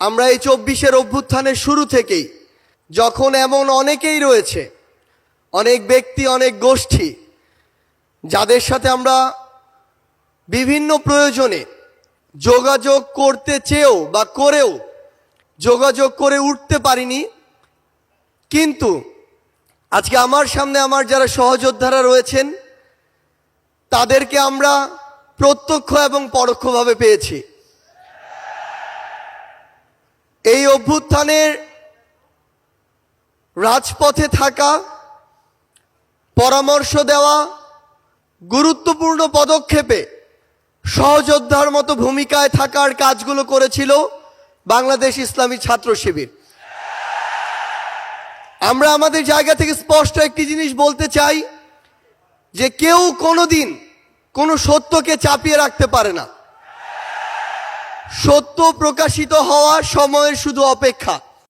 আমরা এই ২৪-এর অভ্যুত্থানের শুরু থেকেই যখন এমন অনেকেই রয়েছে, অনেক ব্যক্তি, অনেক গোষ্ঠী, যাদের সাথে আমরা বিভিন্ন প্রয়োজনে যোগাযোগ করতে চেয়েও বা করেও যোগাযোগ করে উঠতে পারিনি, কিন্তু আজকে আমার সামনে আমার যারা সহযোদ্ধারা রয়েছেন তাদেরকে আমরা প্রত্যক্ষ এবং পরোক্ষভাবে পেয়েছি। এই অভ্যুত্থানের রাজপথে থাকা, পরামর্শ দেওয়া, গুরুত্বপূর্ণ পদক্ষেপে সহযোদ্ধার মতো ভূমিকায় থাকার কাজগুলো করেছিল বাংলাদেশ ইসলামী ছাত্র শিবির। আমরা আমাদের জায়গা থেকে স্পষ্ট একটি জিনিস বলতে চাই যে কেউ কোনোদিন কোনো সত্যকে চাপিয়ে রাখতে পারে না। সত্য প্রকাশিত হওয়া সময়ের শুধু অপেক্ষা।